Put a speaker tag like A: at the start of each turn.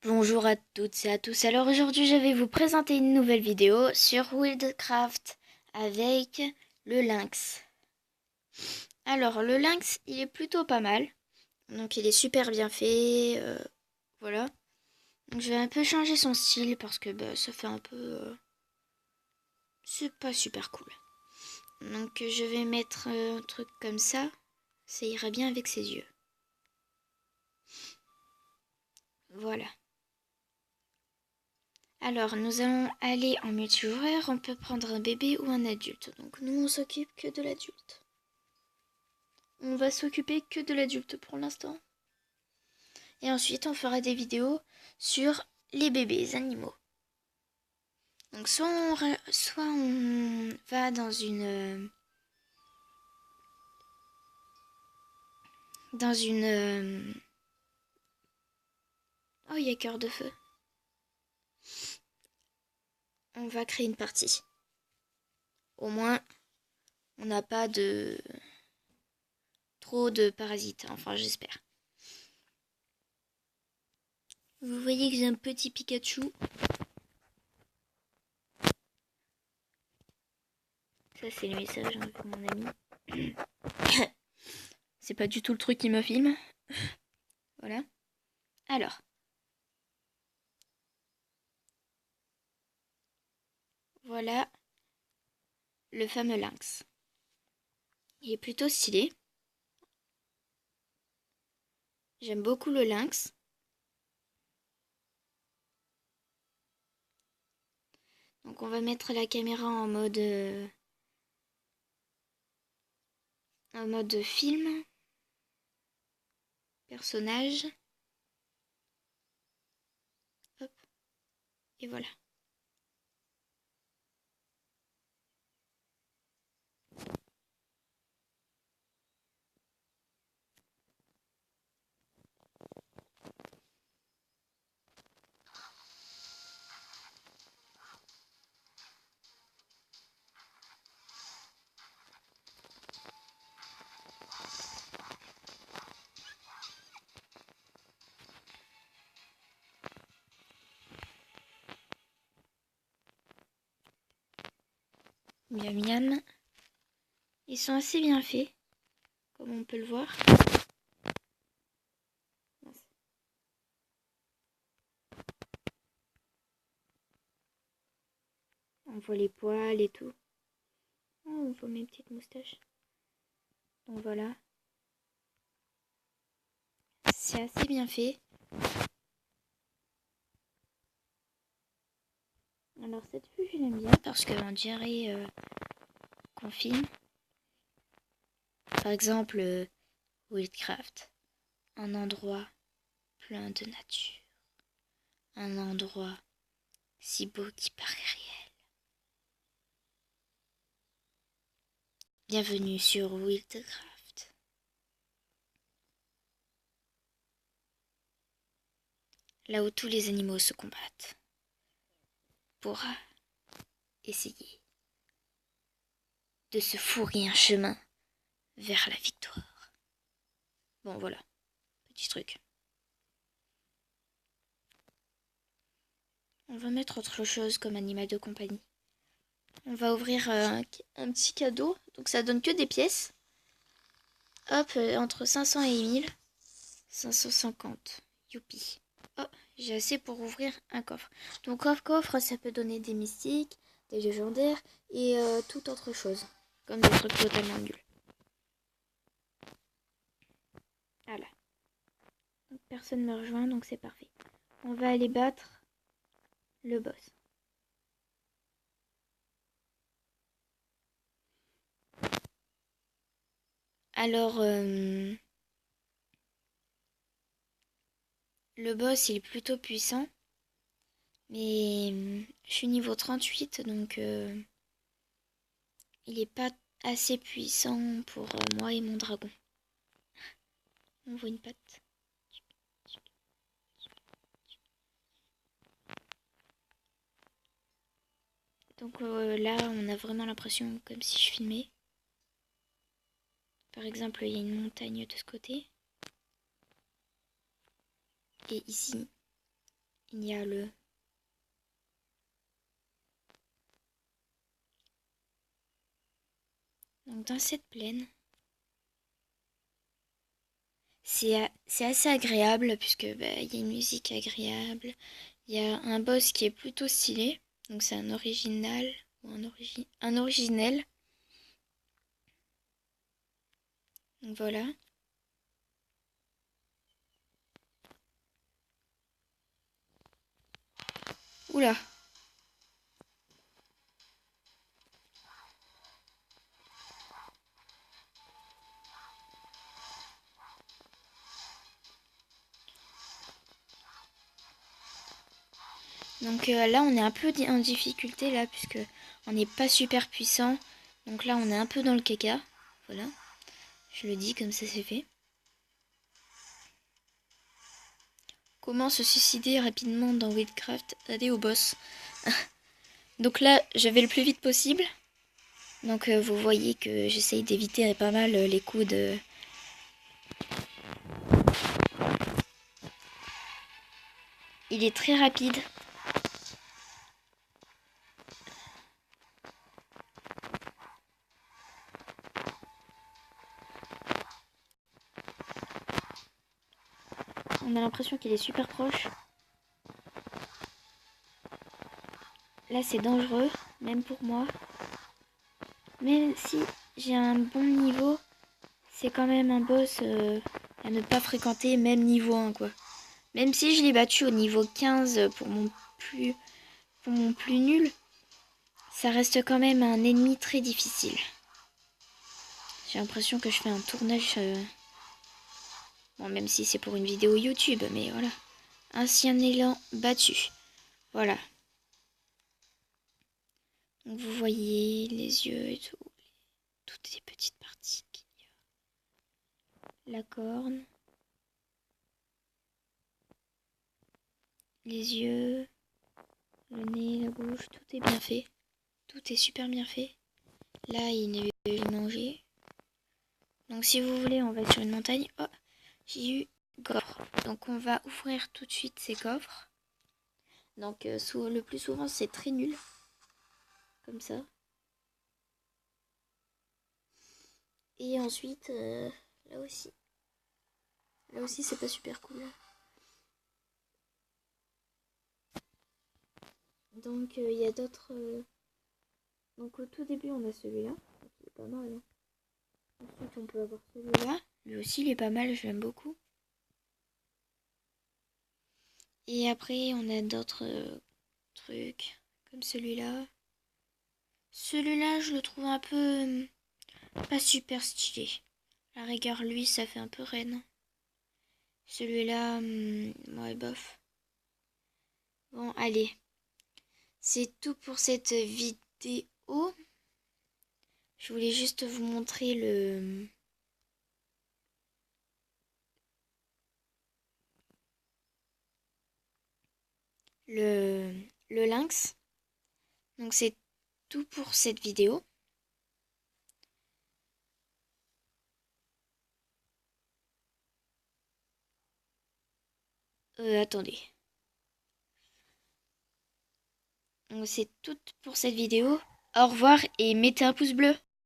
A: Bonjour à toutes et à tous. Alors aujourd'hui, je vais vous présenter une nouvelle vidéo sur Wildcraft avec le lynx. Alors le lynx, il est plutôt pas mal. Donc il est super bien fait. Voilà. Donc je vais un peu changer son style parce que ça fait un peu... c'est pas super cool. Donc je vais mettre un truc comme ça. Ça ira bien avec ses yeux. Voilà. Alors, nous allons aller en multijoueur. On peut prendre un bébé ou un adulte. Donc, nous, on s'occupe que de l'adulte. On va s'occuper que de l'adulte pour l'instant. Et ensuite, on fera des vidéos sur les bébés animaux. Donc, soit on va dans une... Oh, il y a cœur de feu. On va créer une partie. Au moins, on n'a pas de... trop de parasites. Enfin, j'espère. Vous voyez que j'ai un petit Pikachu. Ça, c'est le message pour mon ami. C'est pas du tout le truc qui me filme. Voilà. Alors. Voilà le fameux lynx. Il est plutôt stylé. J'aime beaucoup le lynx. Donc on va mettre la caméra en mode film. Personnage. Hop. Et voilà. Miam miam. Ils sont assez bien faits, comme on peut le voir. On voit les poils et tout. Oh, on voit mes petites moustaches. Donc voilà. C'est assez bien fait. Alors cette vue, je l'aime bien parce qu'on dirait qu'on filme. Par exemple, Wildcraft. Un endroit plein de nature. Un endroit si beau qui paraît réel. Bienvenue sur Wildcraft. Là où tous les animaux se combattent. Pour essayer de se fourrer un chemin vers la victoire. Bon voilà, petit truc. On va mettre autre chose comme animal de compagnie. On va ouvrir un petit cadeau. Donc ça donne que des pièces. Hop, entre 500 et 1000. 550. Youpi. Oh, j'ai assez pour ouvrir un coffre. Donc coffre, ça peut donner des mystiques, des légendaires et toute autre chose. Comme des trucs totalement nuls. Voilà. Donc personne ne me rejoint, donc c'est parfait. On va aller battre le boss. Alors, le boss, il est plutôt puissant. Mais je suis niveau 38, donc il n'est pas assez puissant pour moi et mon dragon. On voit une patte. Donc là, on a vraiment l'impression comme si je filmais. Par exemple, il y a une montagne de ce côté. Et ici, il y a le... Donc dans cette plaine, c'est assez agréable puisque bah, il y a une musique agréable. Il y a un boss qui est plutôt stylé. Donc c'est un original ou un originel. Donc voilà. Oula. Donc là on est un peu en difficulté là puisque on n'est pas super puissant. Donc là on est un peu dans le caca. Voilà. Je le dis comme ça c'est fait. Comment se suicider rapidement dans Wildcraft? Aller au boss. Donc là je vais le plus vite possible. Donc vous voyez que j'essaye d'éviter pas mal les coups de... Il est très rapide. On a l'impression qu'il est super proche. Là c'est dangereux, même pour moi. Même si j'ai un bon niveau, c'est quand même un boss à ne pas fréquenter, même niveau 1 quoi. Même si je l'ai battu au niveau 15 pour mon plus nul, ça reste quand même un ennemi très difficile. J'ai l'impression que je fais un tournage... Bon, même si c'est pour une vidéo YouTube, mais voilà. Ainsi un élan battu. Voilà. Donc vous voyez les yeux et tout. Toutes les petites parties qu'il y a. La corne. Les yeux. Le nez, la bouche. Tout est bien fait. Tout est super bien fait. Là, il est mangé. Donc si vous voulez, on va être sur une montagne. Oh, j'ai eu coffre. Donc on va ouvrir tout de suite ces coffres. Donc le plus souvent, c'est très nul. Comme ça. Et ensuite, là aussi. Là aussi, c'est pas super cool. Donc, il y a d'autres... Donc, au tout début, on a celui-là. Il est pas mal. Hein. Ensuite, on peut avoir celui-là. Lui aussi, il est pas mal. Je l'aime beaucoup. Et après, on a d'autres trucs. Comme celui-là. Celui-là, je le trouve un peu... pas super stylé. La rigueur, lui, ça fait un peu reine. Celui-là, ouais, bof. Bon, allez. C'est tout pour cette vidéo. Je voulais juste vous montrer le lynx. Donc c'est tout pour cette vidéo. Attendez. Donc c'est tout pour cette vidéo. Au revoir et mettez un pouce bleu.